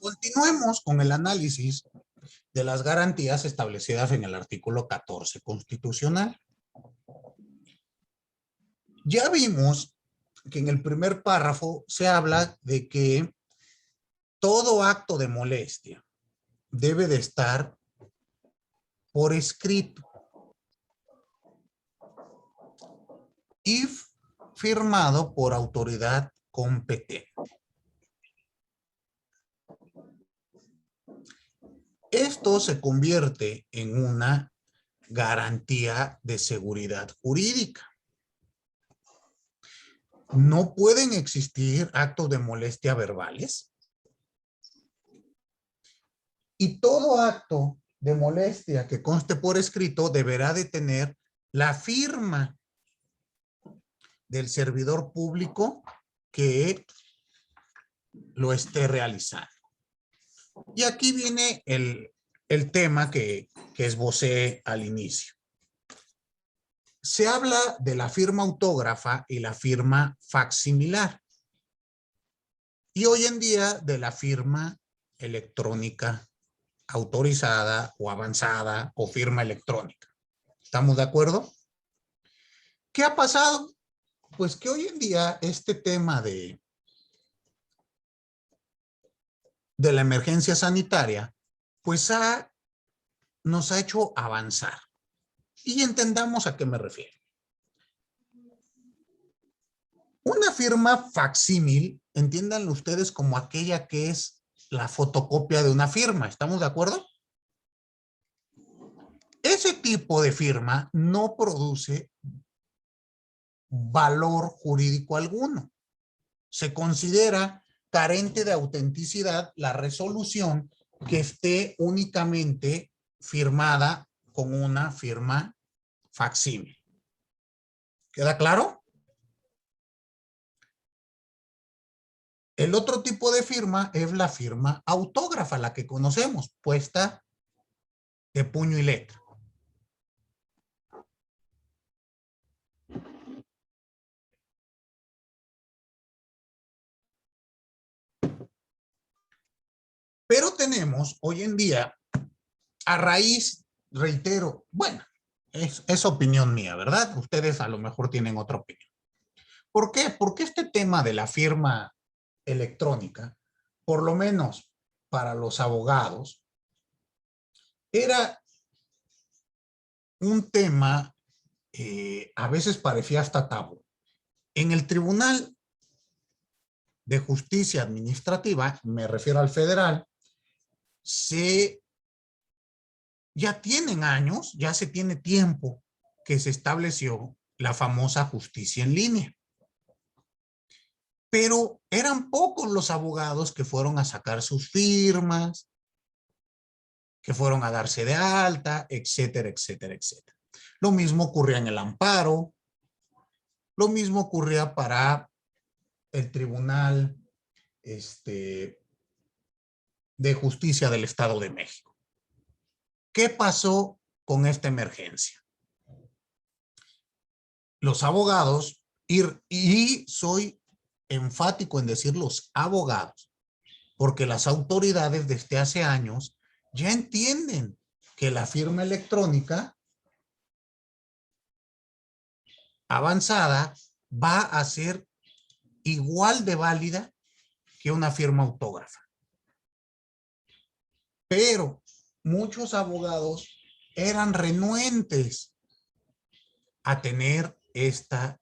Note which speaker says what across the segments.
Speaker 1: Continuemos con el análisis de las garantías establecidas en el artículo 14 constitucional. Ya vimos que en el primer párrafo se habla de que todo acto de molestia debe de estar por escrito y firmado por autoridad competente. Esto se convierte en una garantía de seguridad jurídica. No pueden existir actos de molestia verbales. Y todo acto de molestia que conste por escrito deberá de tener la firma del servidor público que lo esté realizando. Y aquí viene el tema que esbocé al inicio. Se habla de la firma autógrafa y la firma facsimilar. Y hoy en día de la firma electrónica autorizada o avanzada o firma electrónica. ¿Estamos de acuerdo? ¿Qué ha pasado? Pues que hoy en día este tema de la emergencia sanitaria, pues nos ha hecho avanzar. Y entendamos a qué me refiero. Una firma facsímil, entiéndanlo ustedes como aquella que es la fotocopia de una firma. ¿Estamos de acuerdo? Ese tipo de firma no produce valor jurídico alguno. Se considera carente de autenticidad la resolución que esté únicamente firmada con una firma facsímil. ¿Queda claro? El otro tipo de firma es la firma autógrafa, la que conocemos, puesta de puño y letra. Pero tenemos hoy en día, a raíz, reitero, bueno, es opinión mía, ¿verdad? Ustedes a lo mejor tienen otra opinión. ¿Por qué? Porque este tema de la firma electrónica, por lo menos para los abogados, era un tema, a veces parecía hasta tabú. En el Tribunal de Justicia Administrativa, me refiero al federal, ya tienen años, ya se tiene tiempo que se estableció la famosa justicia en línea. Pero eran pocos los abogados que fueron a sacar sus firmas, que fueron a darse de alta, etcétera, etcétera, etcétera. Lo mismo ocurría en el amparo, lo mismo ocurría para el Tribunal de Justicia del Estado de México. ¿Qué pasó con esta emergencia? Los abogados, y soy enfático en decir los abogados, porque las autoridades desde hace años ya entienden que la firma electrónica avanzada va a ser igual de válida que una firma autógrafa. Pero muchos abogados eran renuentes a tener esta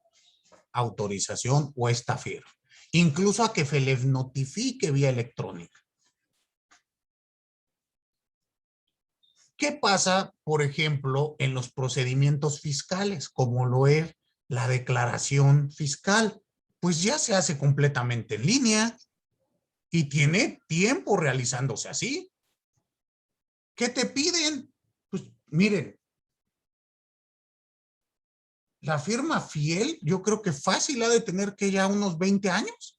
Speaker 1: autorización o esta firma, incluso a que se les notifique vía electrónica. ¿Qué pasa, por ejemplo, en los procedimientos fiscales, como lo es la declaración fiscal? Pues ya se hace completamente en línea y tiene tiempo realizándose así. ¿Qué te piden? Pues miren, la firma fiel, yo creo que fácil ha de tener que ya unos 20 años.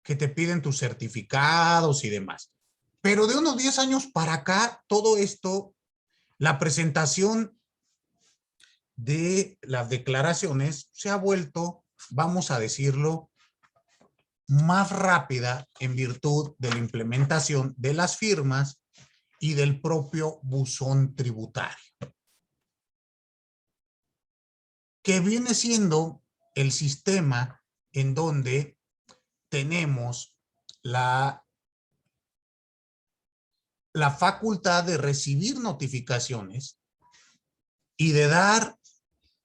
Speaker 1: Que te piden tus certificados y demás. Pero de unos 10 años para acá, todo esto, la presentación de las declaraciones se ha vuelto, vamos a decirlo, más rápida en virtud de la implementación de las firmas y del propio buzón tributario, que viene siendo el sistema en donde tenemos la facultad de recibir notificaciones y de dar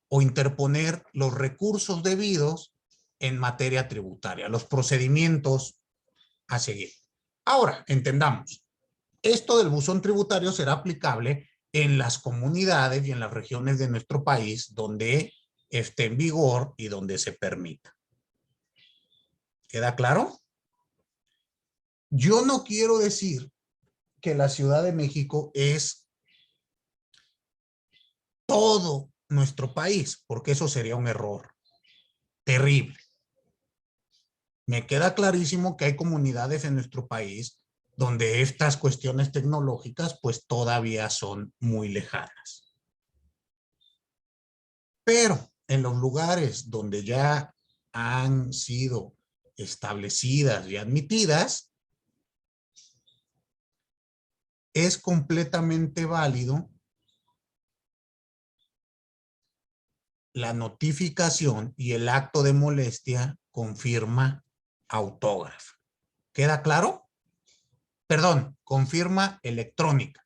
Speaker 1: o interponer los recursos debidos en materia tributaria, los procedimientos a seguir. Ahora, entendamos, esto del buzón tributario será aplicable en las comunidades y en las regiones de nuestro país donde esté en vigor y donde se permita. ¿Queda claro? Yo no quiero decir que la Ciudad de México es todo nuestro país, porque eso sería un error terrible. Me queda clarísimo que hay comunidades en nuestro país donde estas cuestiones tecnológicas pues todavía son muy lejanas. Pero en los lugares donde ya han sido establecidas y admitidas, es completamente válido la notificación y el acto de molestia con firma autógrafa. ¿Queda claro? Perdón, con firma electrónica,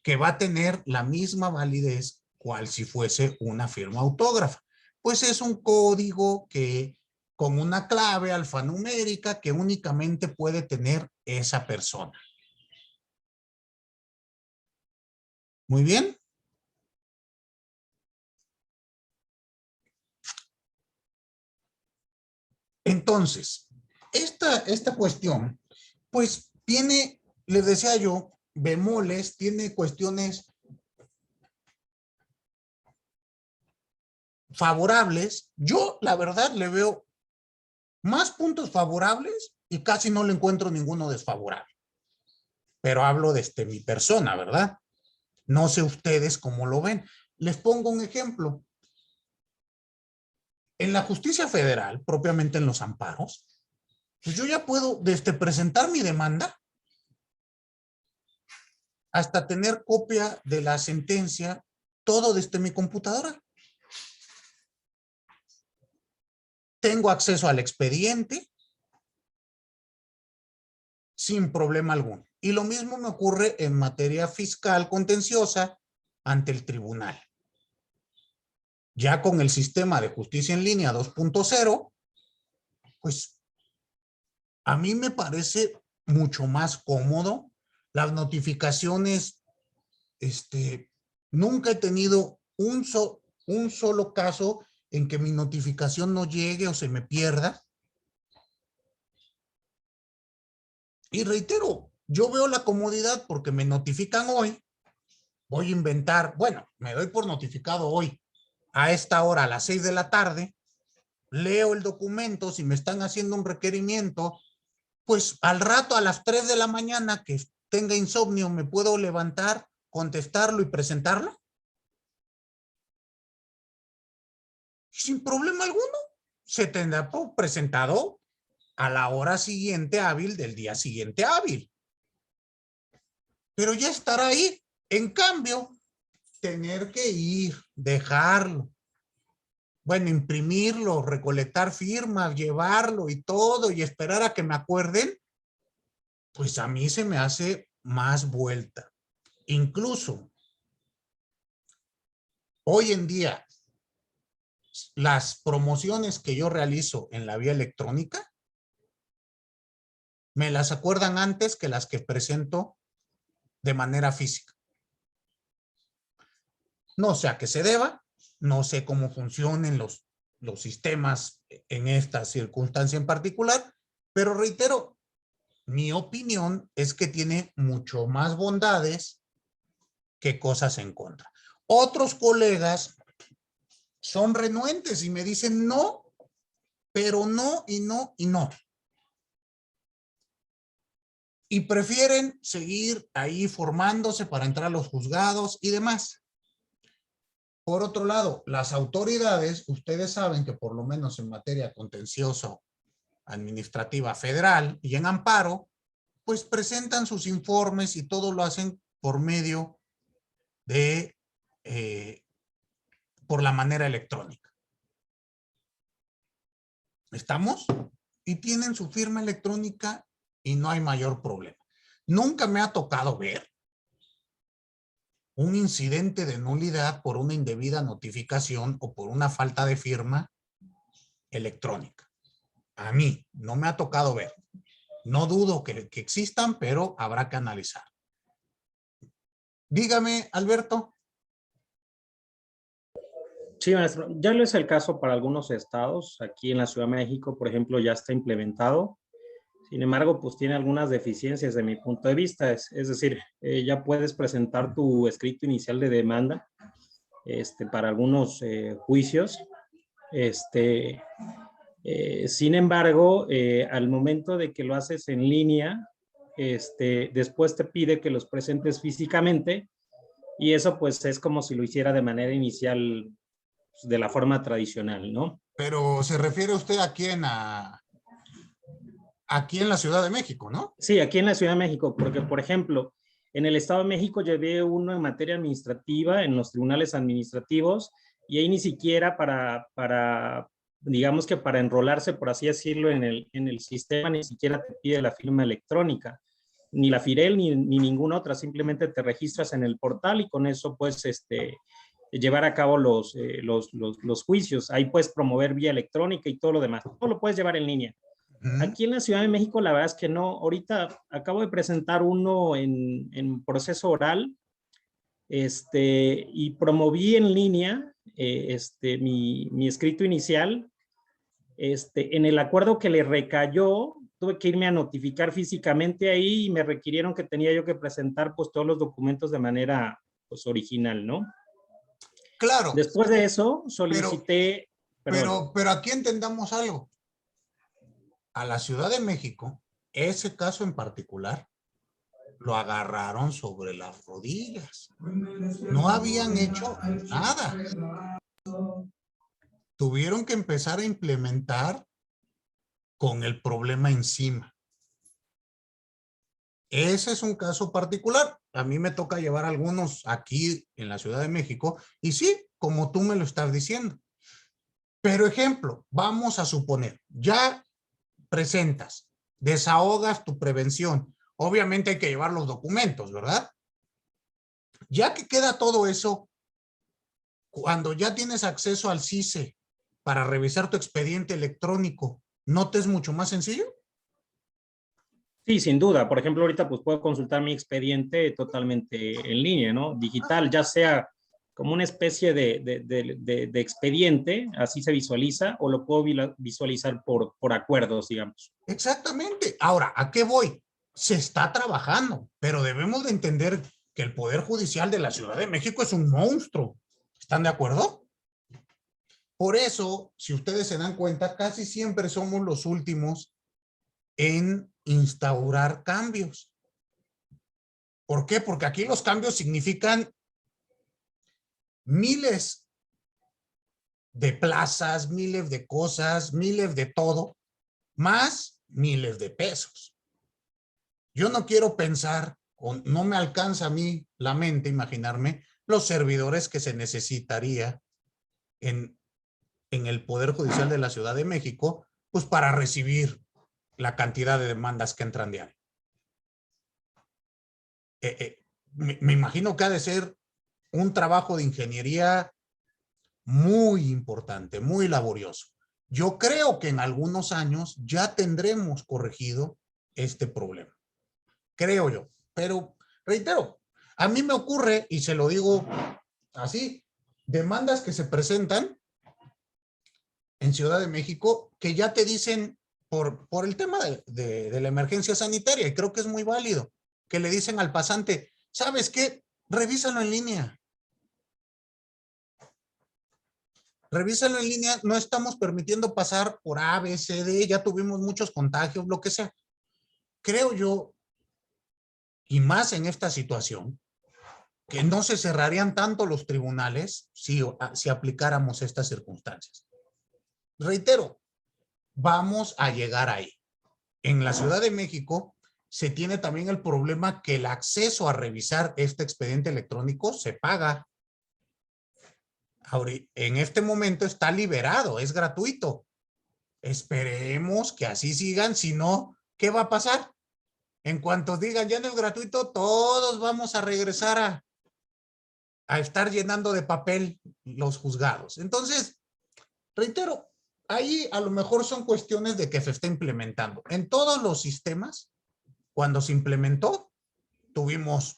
Speaker 1: que va a tener la misma validez cual si fuese una firma autógrafa. Pues es un código que con una clave alfanumérica que únicamente puede tener esa persona. Muy bien. Entonces, esta cuestión, pues tiene, les decía yo, bemoles, tiene cuestiones favorables. Yo, la verdad, le veo más puntos favorables y casi no le encuentro ninguno desfavorable. Pero hablo de mi persona, ¿verdad? No sé ustedes cómo lo ven. Les pongo un ejemplo. En la justicia federal, propiamente en los amparos, pues yo ya puedo presentar mi demanda hasta tener copia de la sentencia, todo desde mi computadora. Tengo acceso al expediente sin problema alguno. Y lo mismo me ocurre en materia fiscal contenciosa ante el tribunal. Ya con el sistema de justicia en línea 2.0, pues a mí me parece mucho más cómodo. Las notificaciones, nunca he tenido un solo caso en que mi notificación no llegue o se me pierda. Y reitero, yo veo la comodidad porque me notifican hoy. Voy a inventar, bueno, me doy por notificado hoy a esta hora, a las 6 de la tarde, leo el documento, si me están haciendo un requerimiento, pues al rato a las 3 de la mañana que tenga insomnio, me puedo levantar, contestarlo y presentarlo. Sin problema alguno. Se tendrá presentado a la hora siguiente hábil del día siguiente hábil. Pero ya estará ahí. En cambio, tener que ir, dejarlo, bueno, imprimirlo, recolectar firmas, llevarlo y todo, y esperar a que me acuerden, pues a mí se me hace más vuelta. Incluso, hoy en día, las promociones que yo realizo en la vía electrónica, me las acuerdan antes que las que presento de manera física. No sé a qué se deba, no sé cómo funcionen los sistemas en esta circunstancia en particular, pero reitero, mi opinión es que tiene mucho más bondades que cosas en contra. Otros colegas son renuentes y me dicen no, pero no y no y no. Y prefieren seguir ahí formándose para entrar a los juzgados y demás. Por otro lado, las autoridades, ustedes saben que por lo menos en materia contenciosa Administrativa Federal y en amparo, pues presentan sus informes y todo lo hacen por medio de, por la manera electrónica. ¿Estamos? Y tienen su firma electrónica y no hay mayor problema. Nunca me ha tocado ver un incidente de nulidad por una indebida notificación o por una falta de firma electrónica. A mí no me ha tocado ver. No dudo que existan, pero habrá que analizar. Dígame, Alberto.
Speaker 2: Sí, maestro, ya lo es el caso para algunos estados. Aquí en la Ciudad de México, por ejemplo, ya está implementado. Sin embargo, pues tiene algunas deficiencias de mi punto de vista. Es decir, ya puedes presentar tu escrito inicial de demanda para algunos juicios. Sin embargo, al momento de que lo haces en línea, después te pide que los presentes físicamente y eso pues es como si lo hiciera de manera inicial de la forma tradicional, ¿no?
Speaker 1: Pero se refiere usted aquí en la Ciudad de México, ¿no?
Speaker 2: Sí, aquí en la Ciudad de México, porque por ejemplo, en el Estado de México llevé uno en materia administrativa, en los tribunales administrativos, y ahí ni siquiera digamos que para enrolarse, por así decirlo, en el sistema, ni siquiera te pide la firma electrónica, ni la FIREL, ni ninguna otra, simplemente te registras en el portal y con eso puedes llevar a cabo los juicios. Ahí puedes promover vía electrónica y todo lo demás. Todo lo puedes llevar en línea. Aquí en la Ciudad de México, la verdad es que no. Ahorita acabo de presentar uno en proceso oral y promoví en línea mi escrito inicial. En el acuerdo que le recayó, tuve que irme a notificar físicamente ahí y me requirieron que tenía yo que presentar pues todos los documentos de manera pues original, ¿no?
Speaker 1: Claro.
Speaker 2: Después de eso solicité...
Speaker 1: Pero aquí entendamos algo. A la Ciudad de México, ese caso en particular, lo agarraron sobre las rodillas. No habían hecho nada. Tuvieron que empezar a implementar con el problema encima. Ese es un caso particular. A mí me toca llevar algunos aquí en la Ciudad de México y sí, como tú me lo estás diciendo. Pero ejemplo, vamos a suponer, ya presentas, desahogas tu prevención. Obviamente hay que llevar los documentos, ¿verdad? Ya que queda todo eso, cuando ya tienes acceso al CICE para revisar tu expediente electrónico, ¿no te es mucho más sencillo?
Speaker 2: Sí, sin duda. Por ejemplo, ahorita pues puedo consultar mi expediente totalmente en línea, ¿no? Digital, ya sea como una especie de expediente, así se visualiza, o lo puedo visualizar por acuerdos, digamos.
Speaker 1: Exactamente. Ahora, ¿a qué voy? Se está trabajando, pero debemos de entender que el Poder Judicial de la Ciudad de México es un monstruo. ¿Están de acuerdo? Por eso, si ustedes se dan cuenta, casi siempre somos los últimos en instaurar cambios. ¿Por qué? Porque aquí los cambios significan miles de plazas, miles de cosas, miles de todo, más miles de pesos. Yo no quiero pensar, o no me alcanza a mí la mente imaginarme los servidores que se necesitaría en el Poder Judicial de la Ciudad de México, pues para recibir la cantidad de demandas que entran diario. Me imagino que ha de ser un trabajo de ingeniería muy importante, muy laborioso. Yo creo que en algunos años ya tendremos corregido este problema. Creo yo. Pero, reitero, a mí me ocurre, y se lo digo así, demandas que se presentan en Ciudad de México que ya te dicen por el tema de la emergencia sanitaria, y creo que es muy válido, que le dicen al pasante, ¿sabes qué? Revísalo en línea. Revísalo en línea, no estamos permitiendo pasar por A, B, C, D, ya tuvimos muchos contagios, lo que sea. Creo yo, y más en esta situación, que no se cerrarían tanto los tribunales si aplicáramos estas circunstancias. Reitero, vamos a llegar ahí. En la Ciudad de México se tiene también el problema que el acceso a revisar este expediente electrónico se paga. En este momento está liberado, es gratuito. Esperemos que así sigan, si no, ¿qué va a pasar? En cuanto digan ya no es gratuito, todos vamos a regresar a estar llenando de papel los juzgados. Entonces, reitero, ahí a lo mejor son cuestiones de que se está implementando. En todos los sistemas, cuando se implementó, tuvimos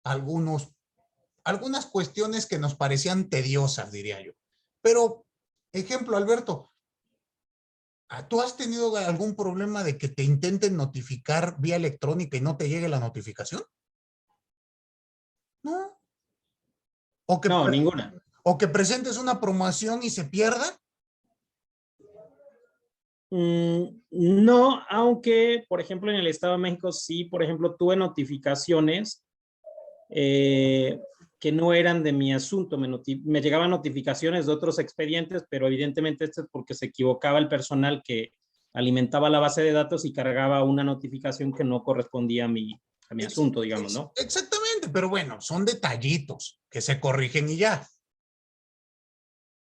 Speaker 1: algunas cuestiones que nos parecían tediosas, diría yo. Pero, ejemplo, Alberto, ¿tú has tenido algún problema de que te intenten notificar vía electrónica y no te llegue la notificación? No.
Speaker 2: No, ninguna.
Speaker 1: O que presentes una promoción y se pierda.
Speaker 2: No, aunque, por ejemplo, en el Estado de México sí, por ejemplo, tuve notificaciones que no eran de mi asunto. Me llegaban notificaciones de otros expedientes, pero evidentemente esto es porque se equivocaba el personal que alimentaba la base de datos y cargaba una notificación que no correspondía a mi asunto, digamos, ¿no?
Speaker 1: Exactamente, pero bueno, son detallitos que se corrigen y ya.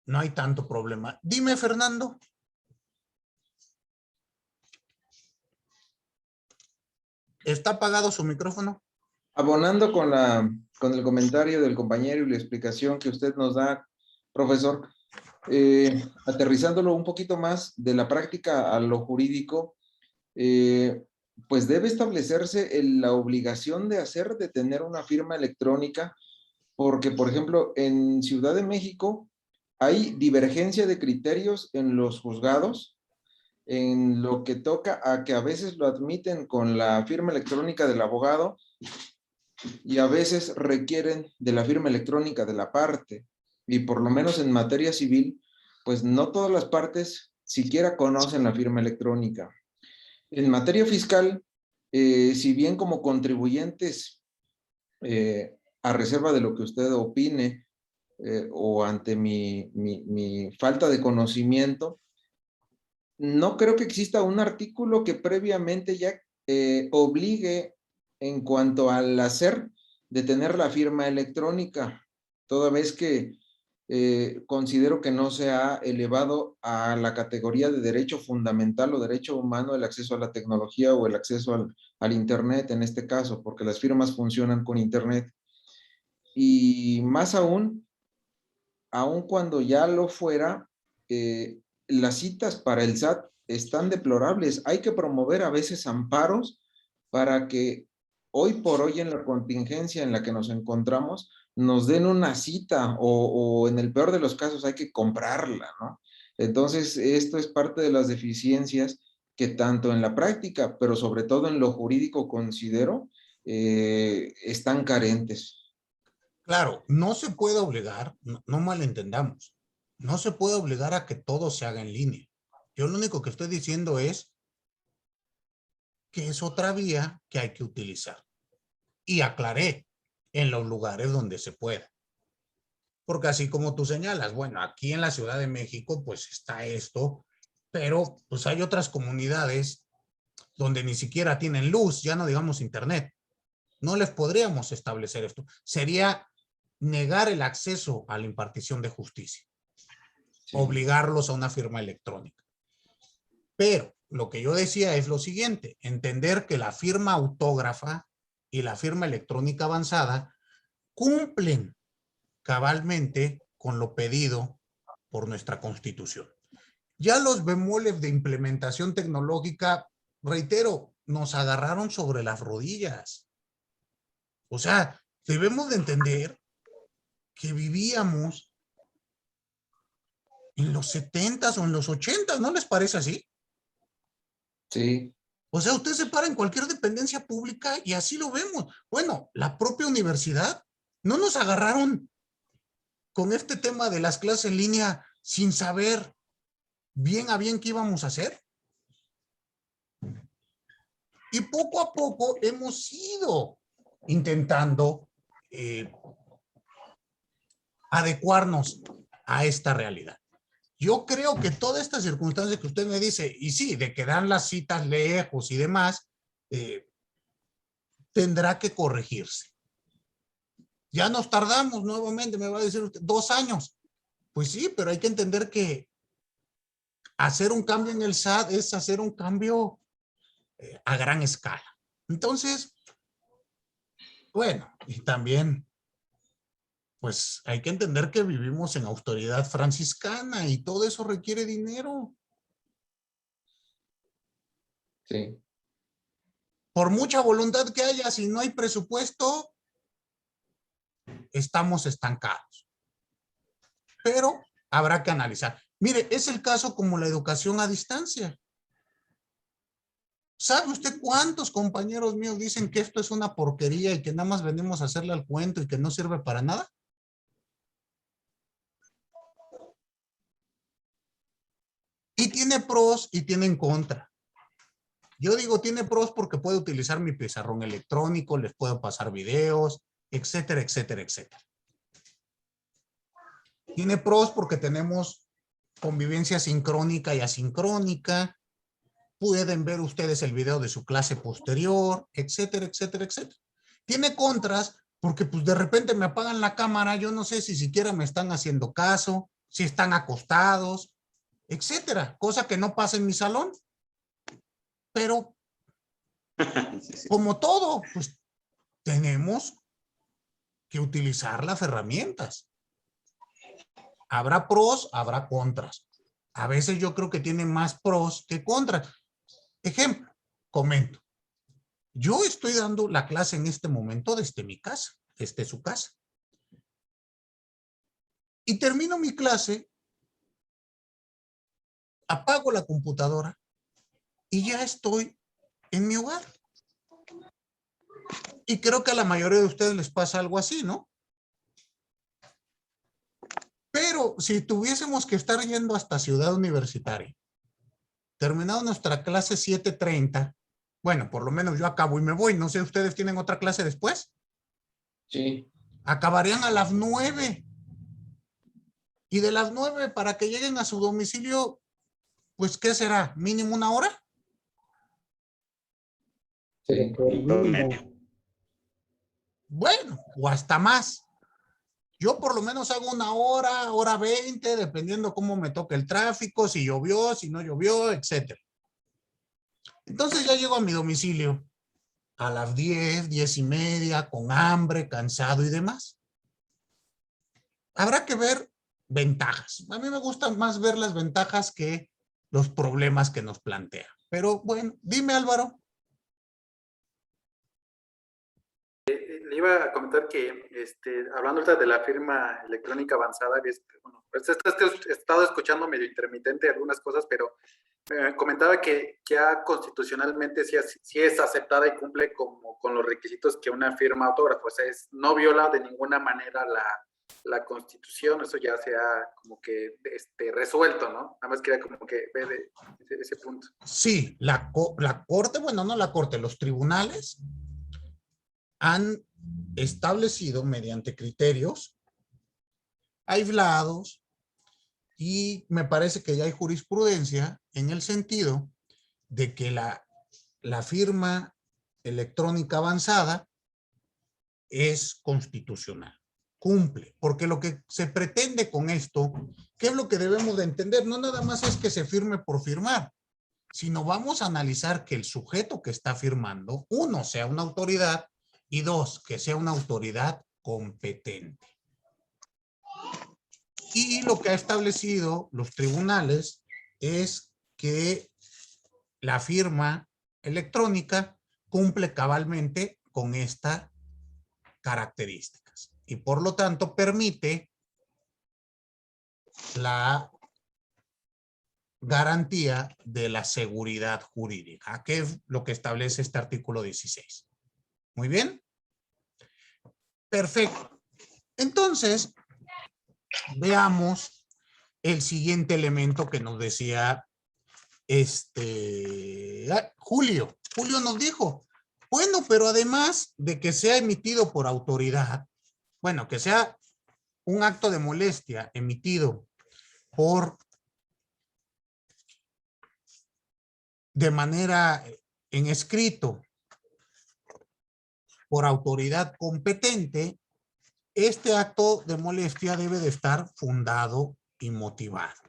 Speaker 1: No hay tanto problema. Dime, Fernando. ¿Está apagado su micrófono?
Speaker 3: Abonando con el comentario del compañero y la explicación que usted nos da, profesor, aterrizándolo un poquito más de la práctica a lo jurídico, pues debe establecerse la obligación de tener una firma electrónica, porque, por ejemplo, en Ciudad de México hay divergencia de criterios en los juzgados, en lo que toca a que a veces lo admiten con la firma electrónica del abogado y a veces requieren de la firma electrónica de la parte. Y por lo menos en materia civil, pues no todas las partes siquiera conocen la firma electrónica. En materia fiscal, si bien como contribuyentes, a reserva de lo que usted opine, o ante mi falta de conocimiento, no creo que exista un artículo que previamente ya obligue en cuanto al hacer de tener la firma electrónica, toda vez que considero que no se ha elevado a la categoría de derecho fundamental o derecho humano el acceso a la tecnología o el acceso al Internet en este caso, porque las firmas funcionan con Internet. Y más aún cuando ya lo fuera, las citas para el SAT están deplorables. Hay que promover a veces amparos para que hoy por hoy en la contingencia en la que nos encontramos, nos den una cita o en el peor de los casos hay que comprarla, ¿no? Entonces, esto es parte de las deficiencias que tanto en la práctica, pero sobre todo en lo jurídico considero, están carentes.
Speaker 1: Claro, no se puede obligar, no malentendamos, no se puede obligar a que todo se haga en línea. Yo lo único que estoy diciendo es que es otra vía que hay que utilizar. Y aclaré en los lugares donde se pueda. Porque así como tú señalas, bueno, aquí en la Ciudad de México pues está esto, pero pues hay otras comunidades donde ni siquiera tienen luz, ya no digamos internet. No les podríamos establecer esto. Sería negar el acceso a la impartición de justicia. Sí. Obligarlos a una firma electrónica. Pero lo que yo decía es lo siguiente, entender que la firma autógrafa y la firma electrónica avanzada cumplen cabalmente con lo pedido por nuestra Constitución. Ya los bemoles de implementación tecnológica, reitero, nos agarraron sobre las rodillas. O sea, debemos de entender que vivíamos en los 70s o en los 80s, ¿no les parece así?
Speaker 3: Sí.
Speaker 1: O sea, usted se para en cualquier dependencia pública y así lo vemos. Bueno, la propia universidad, no nos agarraron con este tema de las clases en línea sin saber bien a bien qué íbamos a hacer. Y poco a poco hemos ido intentando adecuarnos a esta realidad. Yo creo que toda esta circunstancia que usted me dice, y sí, de que dan las citas lejos y demás, tendrá que corregirse. Ya nos tardamos nuevamente, me va a decir usted, 2 años. Pues sí, pero hay que entender que hacer un cambio en el SAT es hacer un cambio a gran escala. Entonces, bueno, y también, pues hay que entender que vivimos en autoridad franciscana y todo eso requiere dinero.
Speaker 3: Sí.
Speaker 1: Por mucha voluntad que haya, si no hay presupuesto, estamos estancados. Pero habrá que analizar. Mire, es el caso como la educación a distancia. ¿Sabe usted cuántos compañeros míos dicen que esto es una porquería y que nada más venimos a hacerle al cuento y que no sirve para nada? Y tiene pros y tiene en contra. Yo digo tiene pros porque puedo utilizar mi pizarrón electrónico, les puedo pasar videos, etcétera, etcétera, etcétera. Tiene pros porque tenemos convivencia sincrónica y asincrónica. Pueden ver ustedes el video de su clase posterior, etcétera, etcétera, etcétera. Tiene contras porque pues de repente me apagan la cámara, yo no sé si siquiera me están haciendo caso, si están acostados, etcétera, cosa que no pasa en mi salón. Pero como todo, pues tenemos que utilizar las herramientas. Habrá pros, habrá contras. A veces yo creo que tiene más pros que contras. Ejemplo, comento. Yo estoy dando la clase en este momento desde mi casa, desde su casa. Y termino mi clase, apago la computadora y ya estoy en mi hogar. Y creo que a la mayoría de ustedes les pasa algo así, ¿no? Pero si tuviésemos que estar yendo hasta Ciudad Universitaria, terminado nuestra clase 7:30, bueno, por lo menos yo acabo y me voy, no sé, ¿ustedes tienen otra clase después?
Speaker 3: Sí.
Speaker 1: Acabarían a las 9. Y de las 9 para que lleguen a su domicilio, pues, ¿qué será? ¿Mínimo 1 hora?
Speaker 3: Sí.
Speaker 1: Bueno, o hasta más. Yo por lo menos hago 1 hora, hora 20, dependiendo cómo me toque el tráfico, si llovió, si no llovió, etcétera. Entonces ya llego a mi domicilio a las 10, 10:30, con hambre, cansado y demás. Habrá que ver ventajas. A mí me gusta más ver las ventajas que los problemas que nos plantea. Pero bueno, dime, Álvaro.
Speaker 4: Le iba a comentar que, hablando ahorita de la firma electrónica avanzada, bueno, pues he estado escuchando medio intermitente algunas cosas, pero comentaba que ya constitucionalmente sí es aceptada y cumple con los requisitos que una firma autógrafa, o sea, no viola de ninguna manera la Constitución, eso ya se ha como que resuelto, ¿no? Nada más quería como que ver ese punto.
Speaker 1: Sí, la Corte, bueno, no la Corte, los tribunales han establecido mediante criterios aislados y me parece que ya hay jurisprudencia en el sentido de que la firma electrónica avanzada es constitucional, cumple, porque lo que se pretende con esto, ¿qué es lo que debemos de entender? No nada más es que se firme por firmar, sino vamos a analizar que el sujeto que está firmando, uno, sea una autoridad y dos, que sea una autoridad competente. Y lo que ha establecido los tribunales es que la firma electrónica cumple cabalmente con estas características y por lo tanto permite la garantía de la seguridad jurídica, que es lo que establece este artículo 16. Muy bien. Perfecto. Entonces, veamos el siguiente elemento que nos decía Julio. Julio nos dijo, bueno, pero además de que sea emitido por autoridad, bueno, que sea un acto de molestia emitido por de manera en escrito por autoridad competente, este acto de molestia debe de estar fundado y motivado.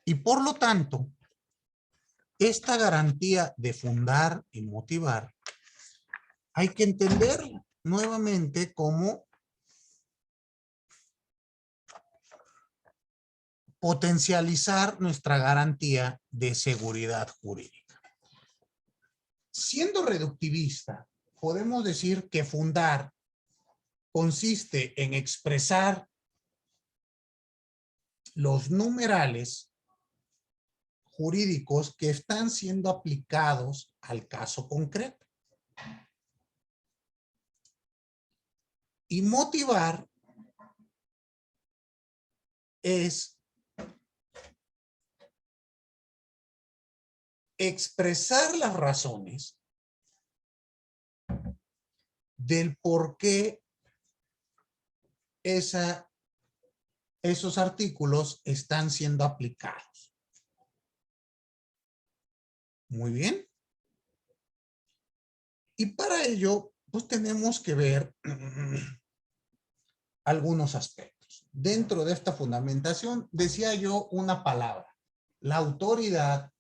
Speaker 1: Y por lo tanto, esta garantía de fundar y motivar hay que entenderla nuevamente como potencializar nuestra garantía de seguridad jurídica. Siendo reductivista, podemos decir que fundar consiste en expresar los numerales jurídicos que están siendo aplicados al caso concreto. Y motivar es expresar las razones del por qué esos artículos están siendo aplicados. Muy bien. Y para ello, pues tenemos que ver algunos aspectos. Dentro de esta fundamentación, decía yo una palabra. La autoridad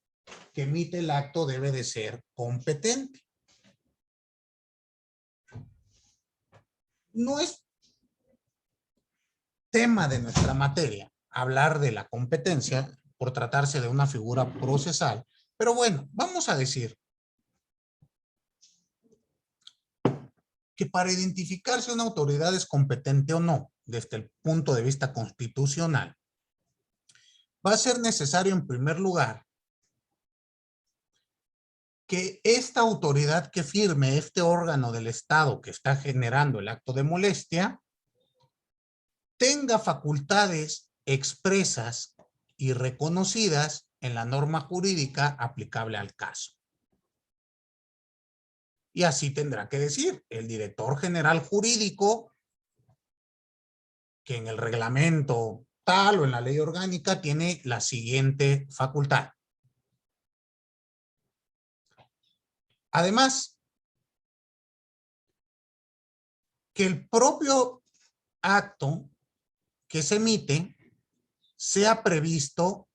Speaker 1: que emite el acto debe de ser competente. No es tema de nuestra materia hablar de la competencia por tratarse de una figura procesal, pero bueno, vamos a decir que para identificar si una autoridad es competente o no, desde el punto de vista constitucional, va a ser necesario en primer lugar que esta autoridad que firme, este órgano del Estado que está generando el acto de molestia, tenga facultades expresas y reconocidas en la norma jurídica aplicable al caso. Y así tendrá que decir el director general jurídico, que en el reglamento tal o en la ley orgánica tiene la siguiente facultad. Además, que el propio acto que se emite sea previsto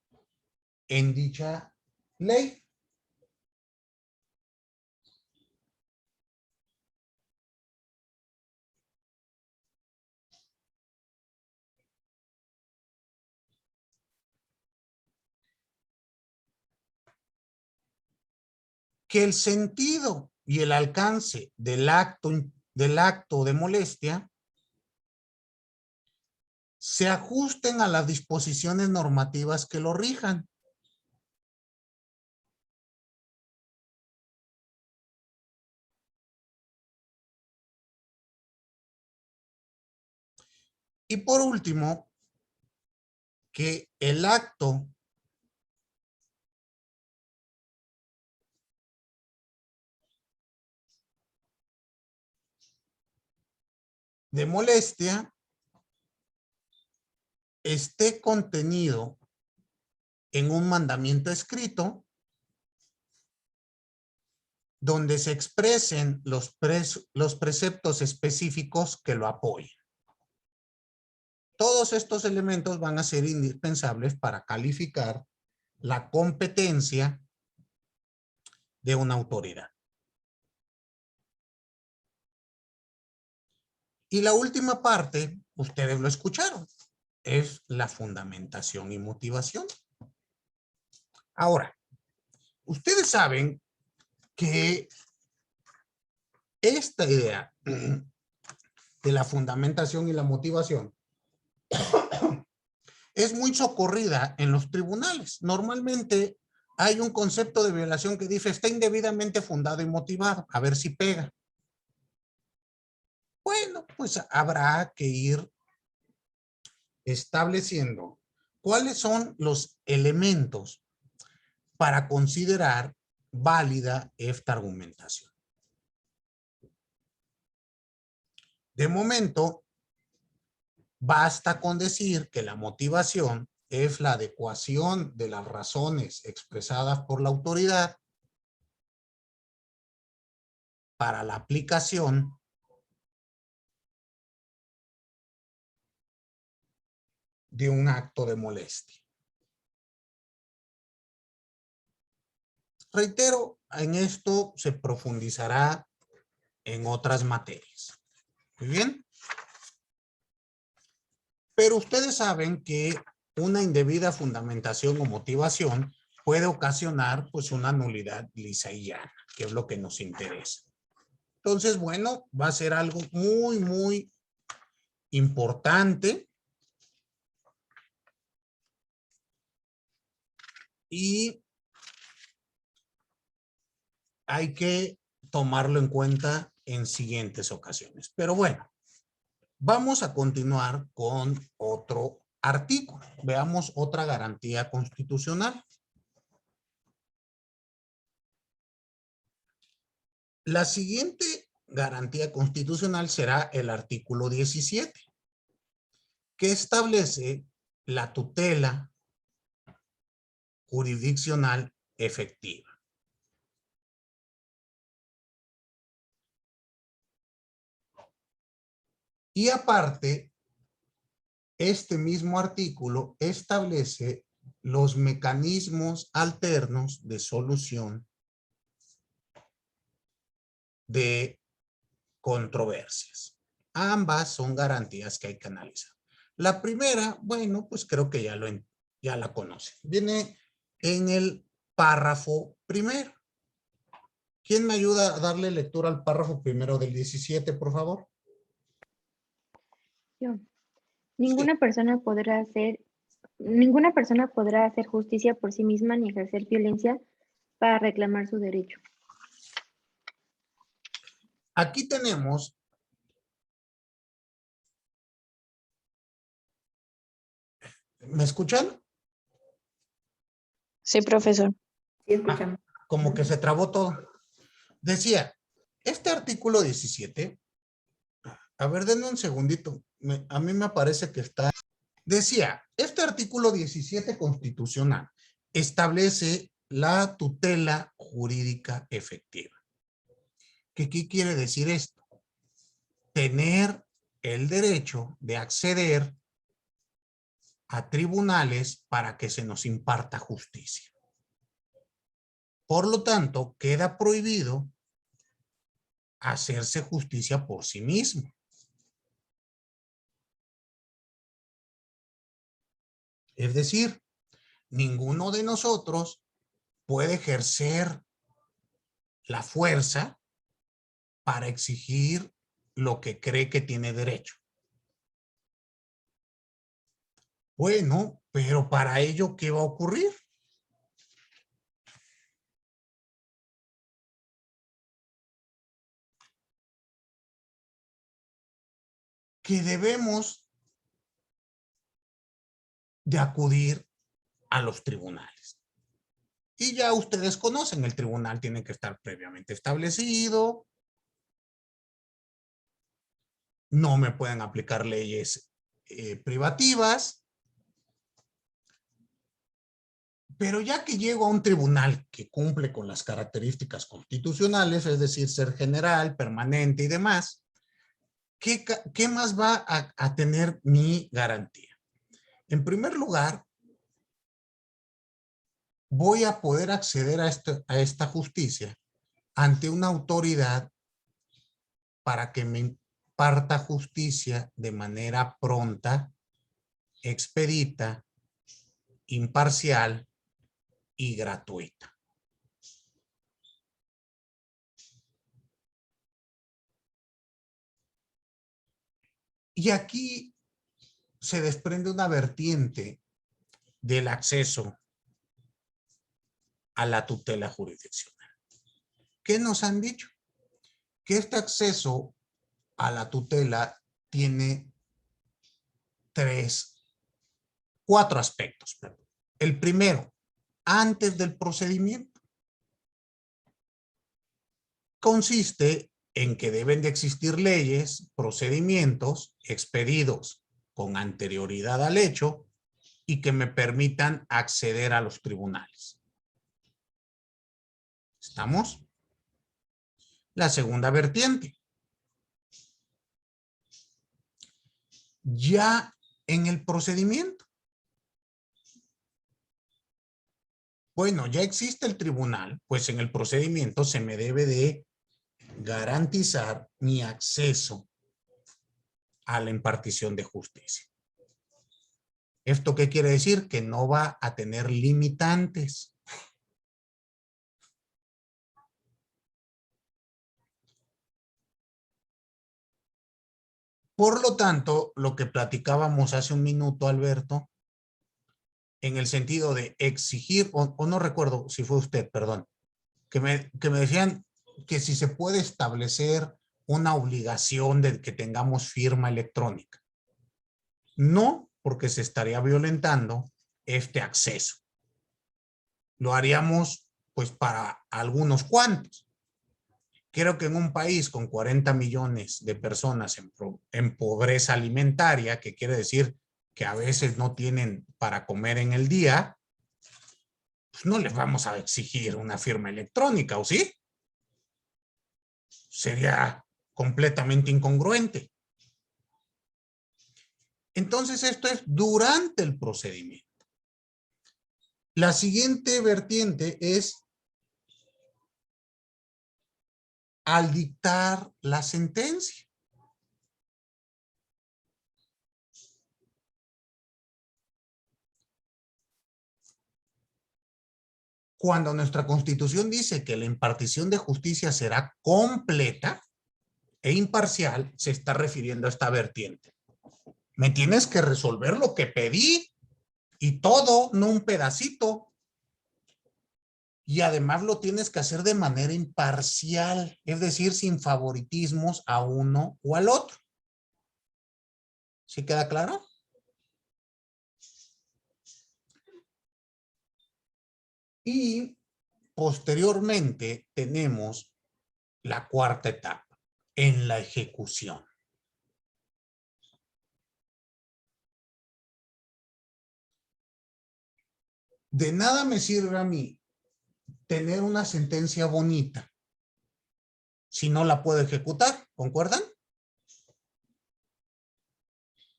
Speaker 1: en dicha ley. Que el sentido y el alcance del acto de molestia se ajusten a las disposiciones normativas que lo rijan. Y por último, que el acto de molestia esté contenido en un mandamiento escrito donde se expresen los preceptos específicos que lo apoyen. Todos estos elementos van a ser indispensables para calificar la competencia de una autoridad. Y la última parte, ustedes lo escucharon, es la fundamentación y motivación. Ahora, ustedes saben que esta idea de la fundamentación y la motivación es muy socorrida en los tribunales. Normalmente hay un concepto de violación que dice está indebidamente fundado y motivado. A ver si pega. Bueno, pues habrá que ir estableciendo cuáles son los elementos para considerar válida esta argumentación. De momento, basta con decir que la motivación es la adecuación de las razones expresadas por la autoridad para la aplicación de un acto de molestia. Reitero, en esto se profundizará en otras materias. Muy bien. Pero ustedes saben que una indebida fundamentación o motivación puede ocasionar pues una nulidad lisa y llana, que es lo que nos interesa. Entonces, bueno, va a ser algo muy, muy importante. Y hay que tomarlo en cuenta en siguientes ocasiones. Pero bueno, vamos a continuar con otro artículo. Veamos otra garantía constitucional. La siguiente garantía constitucional será el artículo 17, que establece la tutela jurisdiccional efectiva. Y aparte, este mismo artículo establece los mecanismos alternos de solución de controversias. Ambas son garantías que hay que analizar. La primera, bueno, pues creo que ya la conocen. Viene en el párrafo primero. ¿Quién me ayuda a darle lectura al párrafo primero del 17, por favor?
Speaker 5: Yo. Ninguna persona podrá hacer justicia por sí misma ni ejercer violencia para reclamar su derecho.
Speaker 1: Aquí tenemos ¿me escuchan?
Speaker 6: Sí, profesor.
Speaker 5: Sí, escuchamos.
Speaker 1: Como que se trabó todo. Decía, este artículo 17, a ver, denme un segundito. A mí me parece que está. Decía, este artículo 17 constitucional establece la tutela jurídica efectiva. ¿Qué quiere decir esto? Tener el derecho de acceder a tribunales para que se nos imparta justicia. Por lo tanto, queda prohibido hacerse justicia por sí mismo. Es decir, ninguno de nosotros puede ejercer la fuerza para exigir lo que cree que tiene derecho. Bueno, pero para ello, ¿qué va a ocurrir? Que debemos de acudir a los tribunales. Y ya ustedes conocen, el tribunal tiene que estar previamente establecido. No me pueden aplicar leyes privativas. Pero ya que llego a un tribunal que cumple con las características constitucionales, es decir, ser general, permanente y demás, ¿qué más va a tener mi garantía? En primer lugar, voy a poder acceder a esta justicia ante una autoridad para que me imparta justicia de manera pronta, expedita, imparcial y gratuita. Y aquí se desprende una vertiente del acceso a la tutela jurisdiccional. ¿Qué nos han dicho? Que este acceso a la tutela tiene cuatro aspectos. El primero, antes del procedimiento, consiste en que deben de existir leyes, procedimientos expedidos con anterioridad al hecho y que me permitan acceder a los tribunales. ¿Estamos? La segunda vertiente. Ya en el procedimiento. Bueno, ya existe el tribunal, pues en el procedimiento se me debe de garantizar mi acceso a la impartición de justicia. ¿Esto qué quiere decir? Que no va a tener limitantes. Por lo tanto, lo que platicábamos hace un minuto, Alberto, en el sentido de exigir, o no recuerdo si fue usted, perdón, que me decían que si se puede establecer una obligación de que tengamos firma electrónica. No, porque se estaría violentando este acceso. Lo haríamos pues para algunos cuantos. Creo que en un país con 40 millones de personas en pobreza alimentaria, que quiere decir que a veces no tienen para comer en el día, pues no les vamos a exigir una firma electrónica, ¿o sí? Sería completamente incongruente. Entonces, esto es durante el procedimiento. La siguiente vertiente es al dictar la sentencia. Cuando nuestra Constitución dice que la impartición de justicia será completa e imparcial, se está refiriendo a esta vertiente. Me tienes que resolver lo que pedí y todo, no un pedacito. Y además lo tienes que hacer de manera imparcial, es decir, sin favoritismos a uno o al otro. ¿Sí queda claro? Y posteriormente tenemos la cuarta etapa, en la ejecución. De nada me sirve a mí tener una sentencia bonita si no la puedo ejecutar, ¿concuerdan?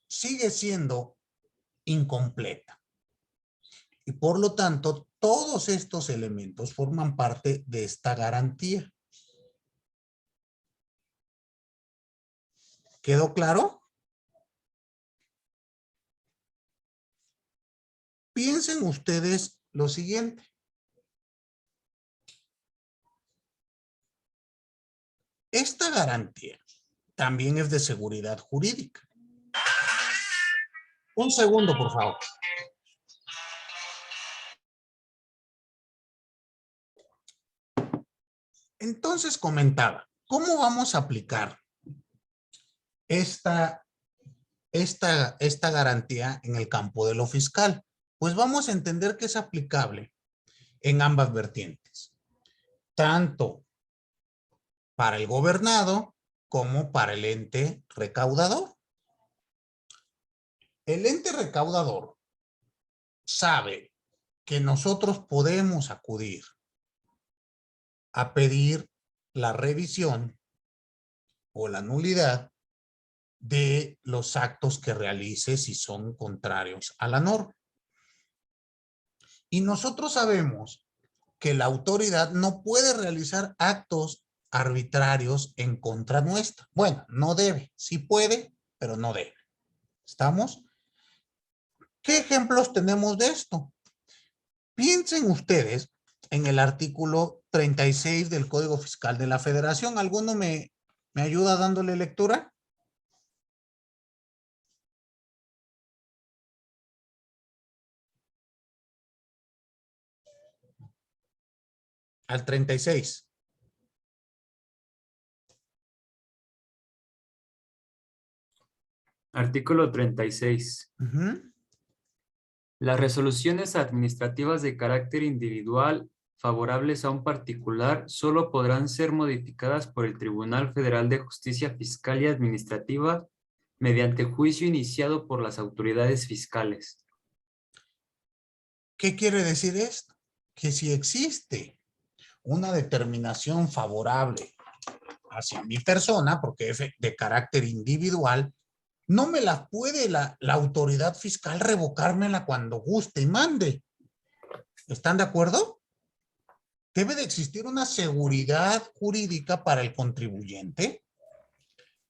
Speaker 1: Sigue siendo incompleta. Y por lo tanto, todos estos elementos forman parte de esta garantía. ¿Quedó claro? Piensen ustedes lo siguiente. Esta garantía también es de seguridad jurídica. Un segundo, por favor. Entonces comentaba, ¿cómo vamos a aplicar esta garantía en el campo de lo fiscal? Pues vamos a entender que es aplicable en ambas vertientes, tanto para el gobernado como para el ente recaudador. El ente recaudador sabe que nosotros podemos acudir a pedir la revisión o la nulidad de los actos que realice si son contrarios a la norma. Y nosotros sabemos que la autoridad no puede realizar actos arbitrarios en contra nuestra. Bueno, no debe, sí puede, pero no debe. ¿Estamos? ¿Qué ejemplos tenemos de esto? Piensen ustedes en el artículo 36 del Código Fiscal de la Federación. ¿Alguno me ayuda dándole lectura? Al 36.
Speaker 6: Artículo 36. Las resoluciones administrativas de carácter individual favorables a un particular solo podrán ser modificadas por el Tribunal Federal de Justicia Fiscal y Administrativa mediante juicio iniciado por las autoridades fiscales.
Speaker 1: ¿Qué quiere decir esto? Que si existe una determinación favorable hacia mi persona, porque es de carácter individual, no me la puede la autoridad fiscal revocármela cuando guste y mande. ¿Están de acuerdo? Debe de existir una seguridad jurídica para el contribuyente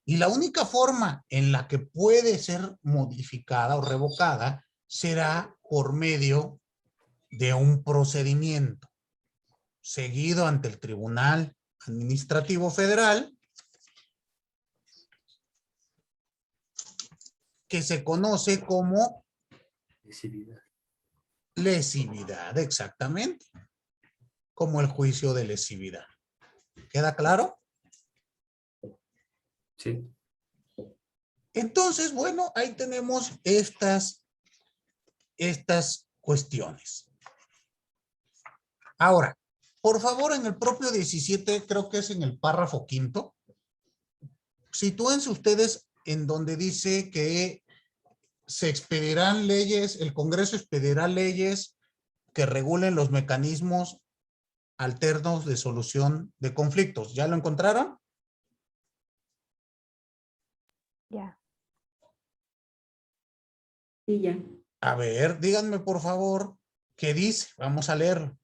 Speaker 1: y la única forma en la que puede ser modificada o revocada será por medio de un procedimiento seguido ante el Tribunal Administrativo Federal que se conoce como
Speaker 6: Lesividad.
Speaker 1: lesividad, exactamente, como el juicio de lesividad. ¿Queda claro?
Speaker 6: Sí.
Speaker 1: Entonces, bueno, ahí tenemos estas cuestiones. Ahora, por favor, en el propio 17, creo que es en el párrafo 5º, sitúense ustedes en donde dice que se expedirán leyes, el Congreso expedirá leyes que regulen los mecanismos alternos de solución de conflictos. ¿Ya lo encontraron?
Speaker 5: Ya.
Speaker 7: Sí, ya.
Speaker 1: A ver, díganme por favor, ¿qué dice? Vamos a leerlo.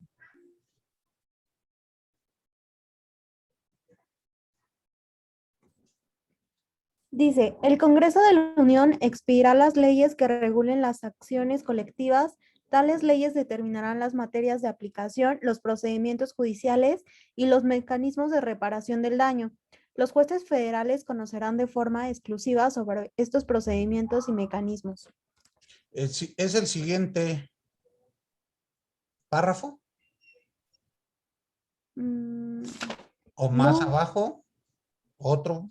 Speaker 8: Dice, el Congreso de la Unión expedirá las leyes que regulen las acciones colectivas. Tales leyes determinarán las materias de aplicación, los procedimientos judiciales y los mecanismos de reparación del daño. Los jueces federales conocerán de forma exclusiva sobre estos procedimientos y mecanismos.
Speaker 1: Es el siguiente párrafo o más
Speaker 8: No.
Speaker 1: abajo, otro.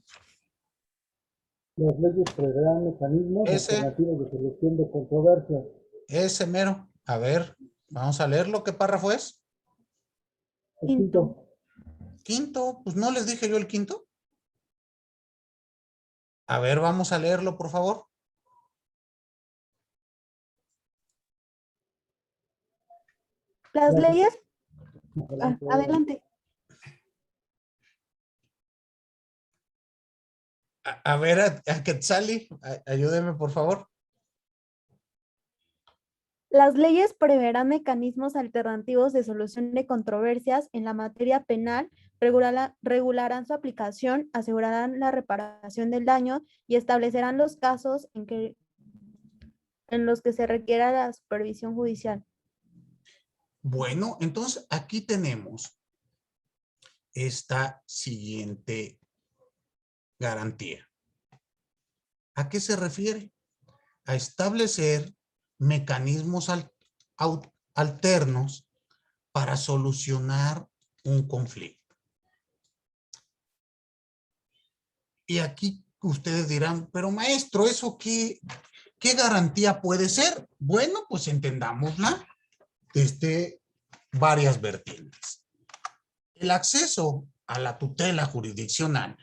Speaker 9: Las leyes preverán mecanismos alternativos de solución de controversias.
Speaker 1: Ese mero. A ver, vamos a leerlo. ¿Qué párrafo es?
Speaker 9: El quinto.
Speaker 1: Quinto, pues no les dije yo el quinto. A ver, vamos a leerlo, por favor.
Speaker 8: Las leyes. Adelante.
Speaker 1: A ver, a Quetzali, ayúdeme, por favor.
Speaker 8: Las leyes preverán mecanismos alternativos de solución de controversias en la materia penal, regularán su aplicación, asegurarán la reparación del daño y establecerán los casos en los que se requiera la supervisión judicial.
Speaker 1: Bueno, entonces aquí tenemos esta siguiente garantía. ¿A qué se refiere? A establecer mecanismos alternos para solucionar un conflicto. Y aquí ustedes dirán, pero maestro, ¿eso qué garantía puede ser? Bueno, pues entendámosla desde varias vertientes. El acceso a la tutela jurisdiccional,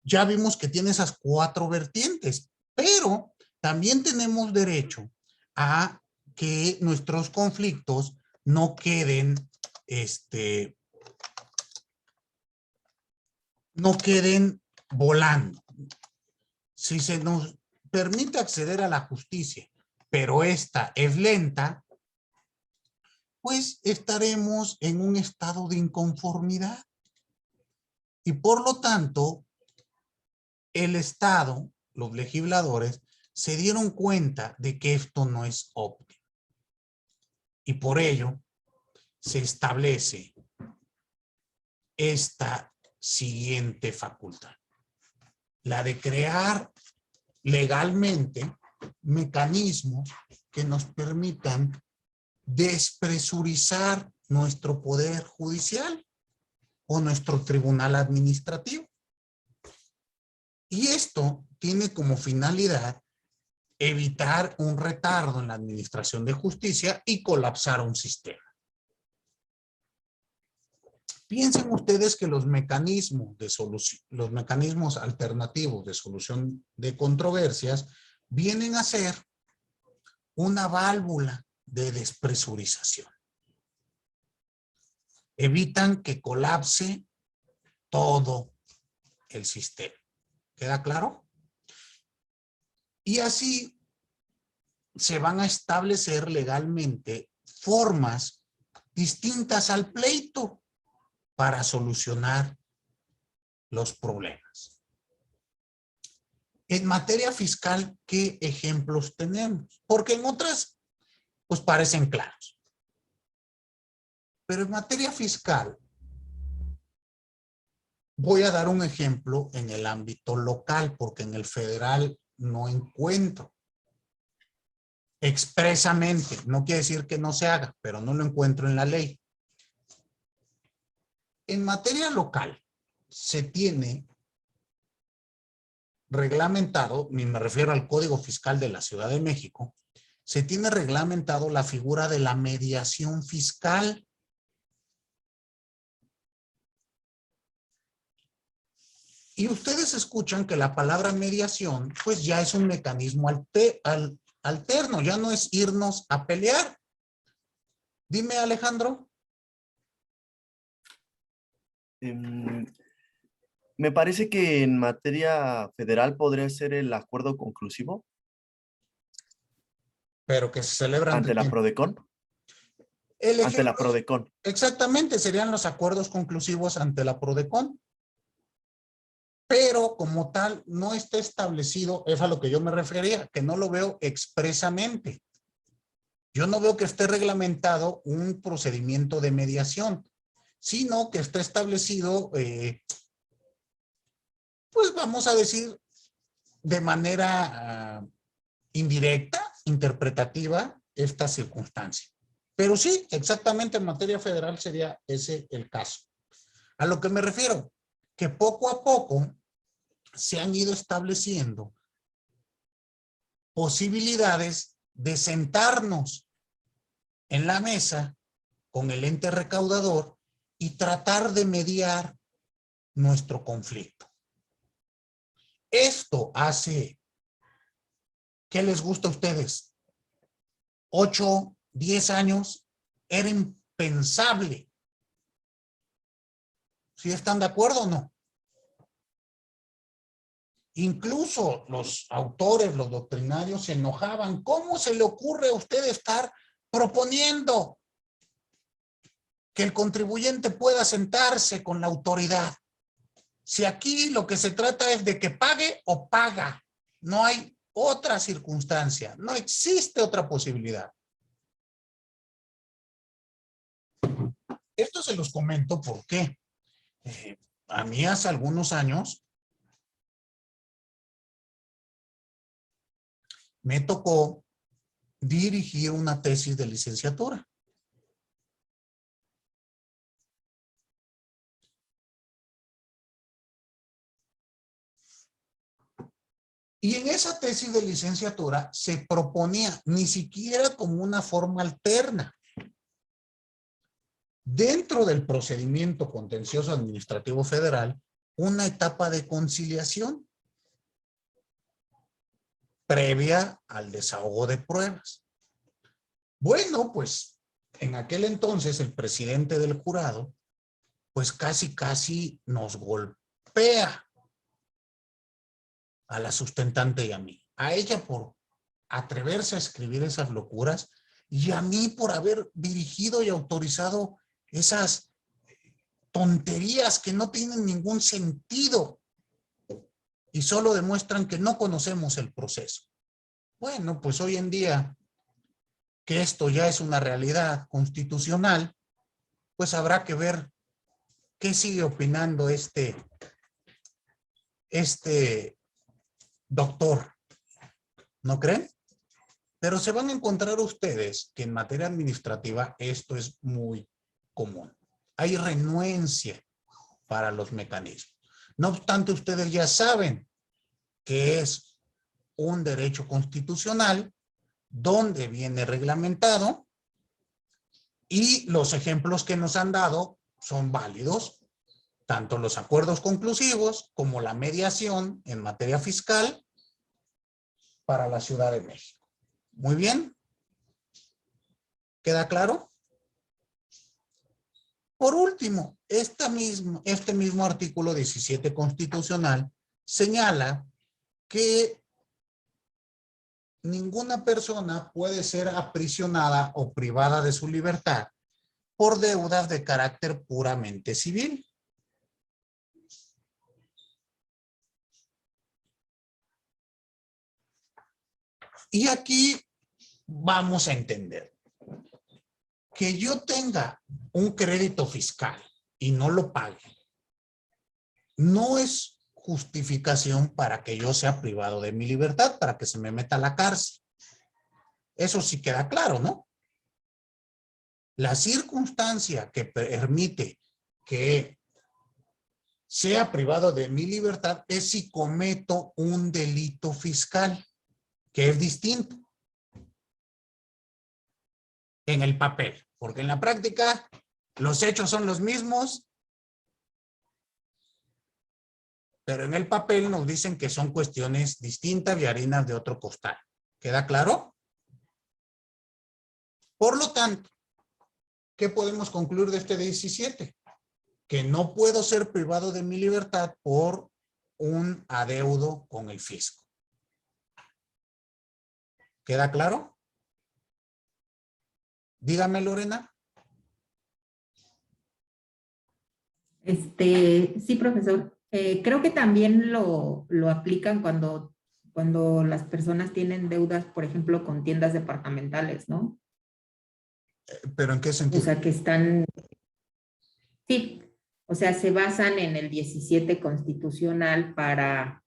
Speaker 1: ya vimos que tiene esas 4 vertientes, pero también tenemos derecho a que nuestros conflictos no queden, volando. Si se nos permite acceder a la justicia, pero esta es lenta, pues estaremos en un estado de inconformidad. Y por lo tanto, el Estado, los legisladores, se dieron cuenta de que esto no es óptimo. Y por ello, se establece esta siguiente facultad. La de crear legalmente mecanismos que nos permitan despresurizar nuestro poder judicial o nuestro tribunal administrativo. Y esto tiene como finalidad evitar un retardo en la administración de justicia y colapsar un sistema. Piensen ustedes que los mecanismos de solución, los mecanismos alternativos de solución de controversias vienen a ser una válvula de despresurización. Evitan que colapse todo el sistema. ¿Queda claro? Y así se van a establecer legalmente formas distintas al pleito para solucionar los problemas. En materia fiscal, ¿qué ejemplos tenemos? Porque en otras, pues parecen claros. Pero en materia fiscal, voy a dar un ejemplo en el ámbito local, porque en el federal no encuentro expresamente, no quiere decir que no se haga, pero no lo encuentro en la ley. En materia local, se tiene reglamentado, y me refiero al Código Fiscal de la Ciudad de México, se tiene reglamentado la figura de la mediación fiscal. Y ustedes escuchan que la palabra mediación, pues ya es un mecanismo alterno, ya no es irnos a pelear. Dime, Alejandro.
Speaker 7: Me parece que en materia federal podría ser el acuerdo conclusivo
Speaker 1: Pero que se celebra
Speaker 7: ante la
Speaker 1: quién?
Speaker 7: PRODECON. Ante la PRODECON.
Speaker 1: Exactamente, serían los acuerdos conclusivos ante la PRODECON. Pero como tal no está establecido, es a lo que yo me refería, que no lo veo expresamente. Yo no veo que esté reglamentado un procedimiento de mediación, sino que está establecido, pues vamos a decir, de manera indirecta, interpretativa, esta circunstancia. Pero sí, exactamente en materia federal sería ese el caso. A lo que me refiero, que poco a poco se han ido estableciendo posibilidades de sentarnos en la mesa con el ente recaudador y tratar de mediar nuestro conflicto. Esto hace, ¿qué les gusta a ustedes? 8, 10 años, era impensable. ¿Sí están de acuerdo o no? Incluso los autores, los doctrinarios se enojaban. ¿Cómo se le ocurre a usted estar proponiendo que el contribuyente pueda sentarse con la autoridad? Si aquí lo que se trata es de que pague o paga. No hay otra circunstancia. No existe otra posibilidad. Esto se los comento porque a mí hace algunos años me tocó dirigir una tesis de licenciatura. Y en esa tesis de licenciatura se proponía, ni siquiera como una forma alterna, dentro del procedimiento contencioso administrativo federal, una etapa de conciliación previa al desahogo de pruebas. Bueno, pues en aquel entonces el presidente del jurado, pues casi nos golpea a la sustentante y a mí. A ella por atreverse a escribir esas locuras y a mí por haber dirigido y autorizado esas tonterías que no tienen ningún sentido y solo demuestran que no conocemos el proceso. Bueno, pues hoy en día que esto ya es una realidad constitucional, pues habrá que ver qué sigue opinando este doctor. ¿No creen? Pero se van a encontrar ustedes que en materia administrativa esto es muy común. Hay renuencia para los mecanismos. No obstante, ustedes ya saben que es un derecho constitucional donde viene reglamentado y los ejemplos que nos han dado son válidos, tanto los acuerdos conclusivos como la mediación en materia fiscal para la Ciudad de México. Muy bien. ¿Queda claro? Por último, este mismo artículo 17 constitucional señala que ninguna persona puede ser aprisionada o privada de su libertad por deudas de carácter puramente civil. Y aquí vamos a entender que yo tenga un crédito fiscal y no lo pague, no es justificación para que yo sea privado de mi libertad, para que se me meta a la cárcel. Eso sí queda claro, ¿no? La circunstancia que permite que sea privado de mi libertad es si cometo un delito fiscal, que es distinto en el papel, porque en la práctica los hechos son los mismos, pero en el papel nos dicen que son cuestiones distintas y harinas de otro costal. ¿Queda claro? Por lo tanto, ¿qué podemos concluir de este 17? Que no puedo ser privado de mi libertad por un adeudo con el fisco. ¿Queda claro? Dígame, Lorena.
Speaker 10: Sí, profesor. Creo que también lo aplican cuando las personas tienen deudas, por ejemplo, con tiendas departamentales, ¿no?
Speaker 1: ¿Pero en qué sentido?
Speaker 10: O sea, que están... Sí, o sea, se basan en el 17 constitucional para...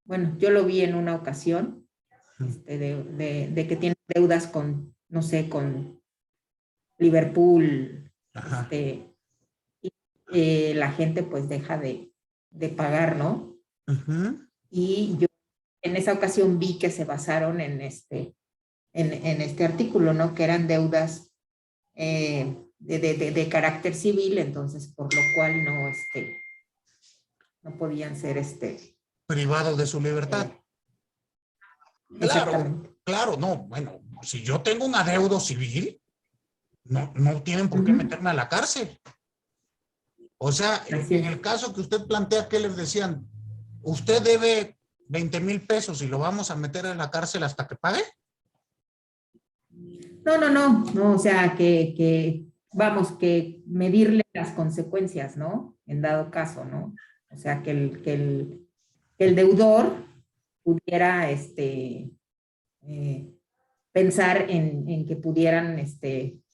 Speaker 10: Bueno, yo lo vi en una ocasión, de que tienen deudas con, no sé, con Liverpool,
Speaker 1: Ajá.
Speaker 10: La gente pues deja de pagar, ¿no?
Speaker 1: Uh-huh.
Speaker 10: Y yo en esa ocasión vi que se basaron en este artículo, ¿no? Que eran deudas de carácter civil, entonces por lo cual no podían ser
Speaker 1: privados de su libertad.
Speaker 10: Exactamente.
Speaker 1: Claro, no, bueno, si yo tengo un adeudo civil, no tienen por qué meterme a la cárcel. O sea, en el caso que usted plantea, ¿qué les decían? ¿Usted debe 20,000 pesos y lo vamos a meter en la cárcel hasta que pague?
Speaker 10: No, o sea, vamos, que medirle las consecuencias, ¿no? En dado caso, ¿no? O sea, que el deudor pudiera pensar en que pudieran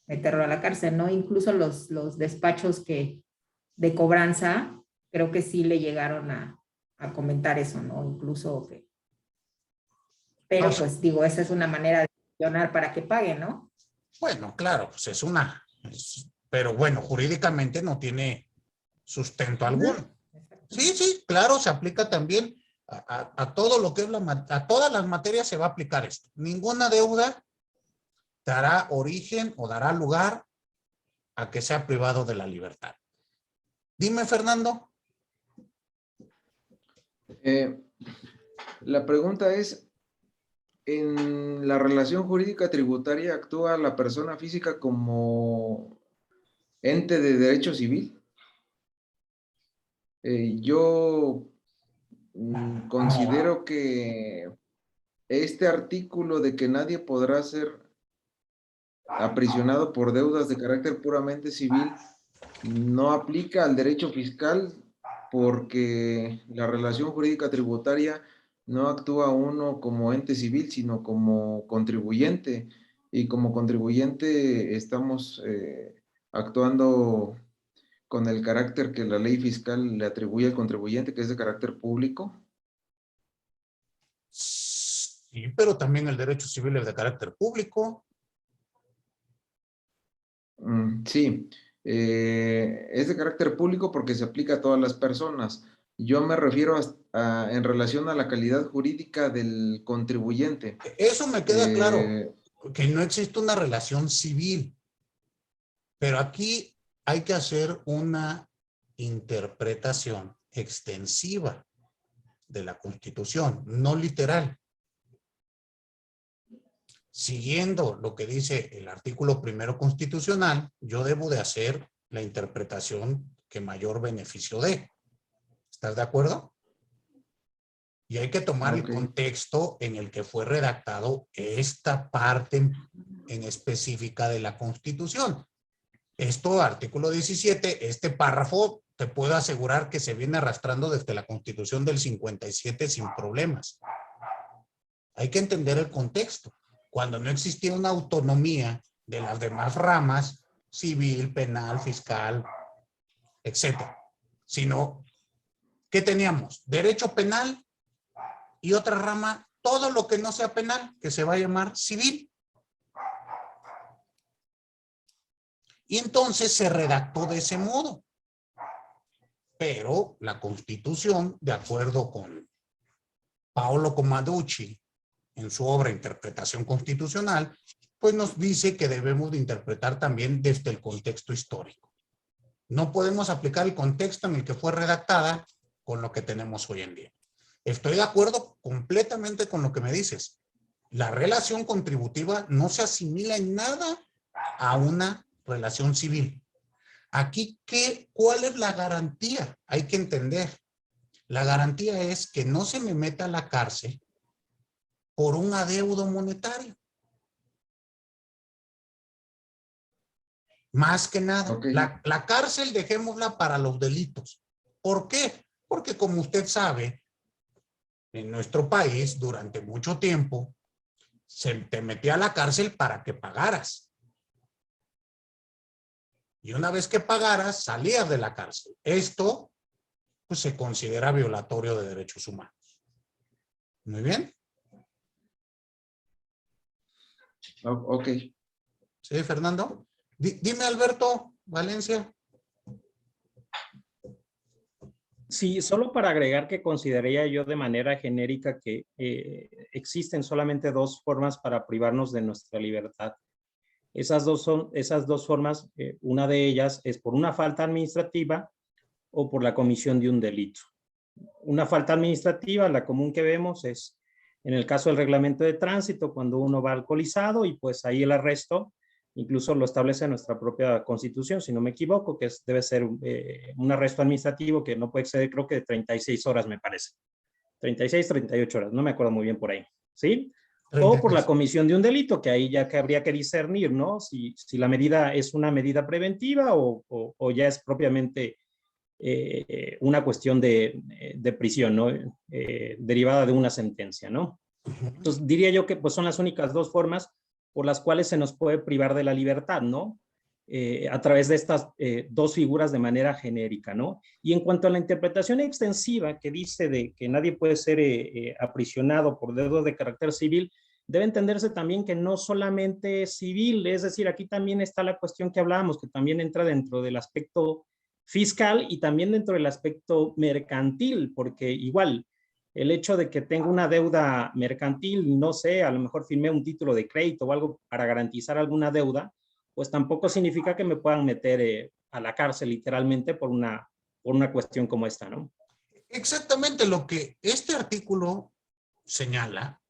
Speaker 10: meterlo a la cárcel, ¿no? Incluso los despachos de cobranza, creo que sí le llegaron a comentar eso, ¿no? Incluso que... Pero pues digo, esa es una manera de funcionar para que pague, ¿no?
Speaker 1: Bueno, claro, pues es una... pero bueno, jurídicamente no tiene sustento alguno. Sí, claro, se aplica también a todo lo que es a todas las materias se va a aplicar esto. Ninguna deuda dará origen o dará lugar a que sea privado de la libertad. Dime, Fernando.
Speaker 3: La pregunta es, ¿en la relación jurídica tributaria actúa la persona física como ente de derecho civil? Yo considero que este artículo de que nadie podrá ser aprisionado por deudas de carácter puramente civil no aplica al derecho fiscal porque la relación jurídica tributaria no actúa uno como ente civil, sino como contribuyente. Y como contribuyente estamos actuando con el carácter que la ley fiscal le atribuye al contribuyente, que es de carácter público.
Speaker 1: Sí, pero también el derecho civil es de carácter público.
Speaker 3: Sí, es de carácter público porque se aplica a todas las personas. Yo me refiero en relación a la calidad jurídica del contribuyente.
Speaker 1: Eso me queda claro, que no existe una relación civil. Pero aquí hay que hacer una interpretación extensiva de la Constitución, no literal. siguiendo lo que dice el artículo primero constitucional, yo debo de hacer la interpretación que mayor beneficio dé. ¿Estás de acuerdo? Y hay que tomar el contexto en el que fue redactado esta parte en específica de la Constitución. Esto, artículo 17, este párrafo, te puedo asegurar que se viene arrastrando desde la Constitución del 57 sin problemas. Hay que entender el contexto. Cuando no existía una autonomía de las demás ramas, civil, penal, fiscal, etcétera, sino que teníamos derecho penal y otra rama, todo lo que no sea penal, que se va a llamar civil. Y entonces se redactó de ese modo. Pero la Constitución, de acuerdo con Paolo Comaducci, en su obra Interpretación Constitucional, pues nos dice que debemos de interpretar también desde el contexto histórico. No podemos aplicar el contexto en el que fue redactada con lo que tenemos hoy en día. Estoy de acuerdo completamente con lo que me dices. La relación contributiva no se asimila en nada a una relación civil. Aquí, ¿cuál es la garantía? Hay que entender. La garantía es que no se me meta a la cárcel por un adeudo monetario. Más que nada.
Speaker 3: Okay.
Speaker 1: La cárcel dejémosla para los delitos. ¿Por qué? Porque como usted sabe, en nuestro país durante mucho tiempo se te metía a la cárcel para que pagaras. Y una vez que pagaras, salías de la cárcel. Esto pues, se considera violatorio de derechos humanos. Muy bien.
Speaker 3: Ok.
Speaker 1: Sí, Fernando. Dime, Alberto Valencia.
Speaker 2: Sí, solo para agregar que consideraría yo de manera genérica que existen solamente dos formas para privarnos de nuestra libertad. Esas dos formas, una de ellas es por una falta administrativa o por la comisión de un delito. Una falta administrativa, la común que vemos es en el caso del reglamento de tránsito, cuando uno va alcoholizado y pues ahí el arresto, incluso lo establece nuestra propia Constitución, si no me equivoco, que debe ser un arresto administrativo que no puede exceder, creo que de 36 horas me parece. 36, 38 horas, no me acuerdo muy bien por ahí, ¿sí? O por la comisión de un delito, que ahí ya que habría que discernir, ¿no? Si la medida es una medida preventiva o ya es propiamente una cuestión de prisión, ¿no? Derivada de una sentencia, ¿no? Entonces diría yo que pues son las únicas dos formas por las cuales se nos puede privar de la libertad, ¿no? A través de estas dos figuras de manera genérica, ¿no? Y en cuanto a la interpretación extensiva que dice de que nadie puede ser aprisionado por deudas de carácter civil, debe entenderse también que no solamente es civil, es decir, aquí también está la cuestión que hablábamos, que también entra dentro del aspecto fiscal y también dentro del aspecto mercantil, porque igual el hecho de que tenga una deuda mercantil, no sé, a lo mejor firmé un título de crédito o algo para garantizar alguna deuda, pues tampoco significa que me puedan meter a la cárcel literalmente por una cuestión como esta, ¿no?
Speaker 1: Exactamente lo que este artículo señala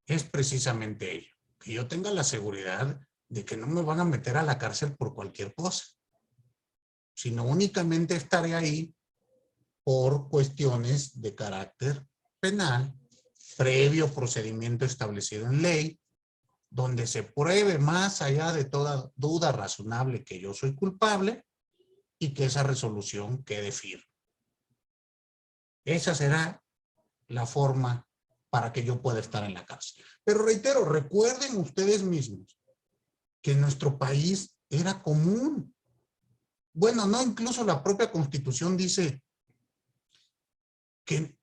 Speaker 1: es precisamente ello, que yo tenga la seguridad de que no me van a meter a la cárcel por cualquier cosa, sino únicamente estaré ahí por cuestiones de carácter penal, previo procedimiento establecido en ley, donde se pruebe más allá de toda duda razonable que yo soy culpable y que esa resolución quede firme. Esa será la forma para que yo pueda estar en la cárcel. Pero reitero, recuerden ustedes mismos que en nuestro país era común. Bueno, no, incluso la propia Constitución dice que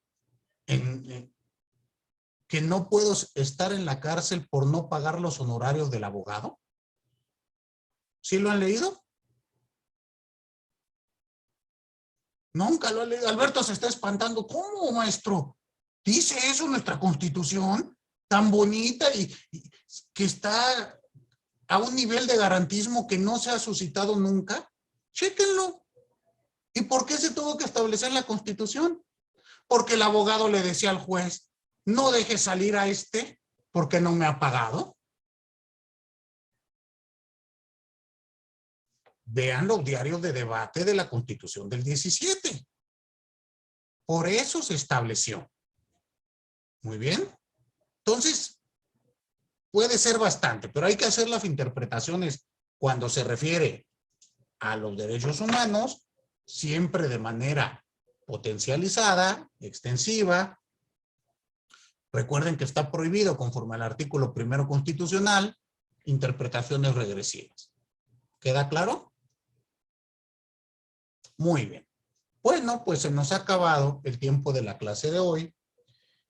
Speaker 1: no puedo estar en la cárcel por no pagar los honorarios del abogado. ¿Sí lo han leído? Nunca lo han leído. Alberto se está espantando. ¿Cómo, maestro? ¿Dice eso nuestra Constitución? Tan bonita y que está a un nivel de garantismo que no se ha suscitado nunca. Chéquenlo. ¿Y por qué se tuvo que establecer la Constitución? Porque el abogado le decía al juez, no deje salir a este porque no me ha pagado. vean los diarios de debate de la Constitución del 17. Por eso se estableció. Muy bien. Entonces, puede ser bastante, pero hay que hacer las interpretaciones cuando se refiere a los derechos humanos, siempre de manera potencializada, extensiva. Recuerden que está prohibido, conforme al artículo 1 constitucional, interpretaciones regresivas. ¿Queda claro? Muy bien. Bueno, pues se nos ha acabado el tiempo de la clase de hoy.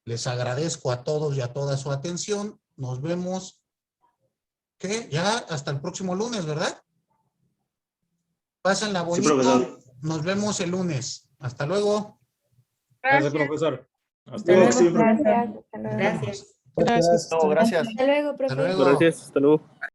Speaker 1: Les agradezco a todos y a toda su atención. Nos vemos, ¿qué? Ya hasta el próximo lunes, ¿verdad? Pásenla bonito.
Speaker 11: Sí, profesor.
Speaker 1: Nos vemos el lunes. Hasta luego.
Speaker 2: Gracias, profesor.
Speaker 10: Hasta luego.
Speaker 11: Sí,
Speaker 10: Gracias.
Speaker 5: Hasta luego.
Speaker 10: Gracias.
Speaker 7: Gracias.
Speaker 8: Hasta luego, profe.
Speaker 1: Hasta luego.
Speaker 11: Gracias, hasta luego.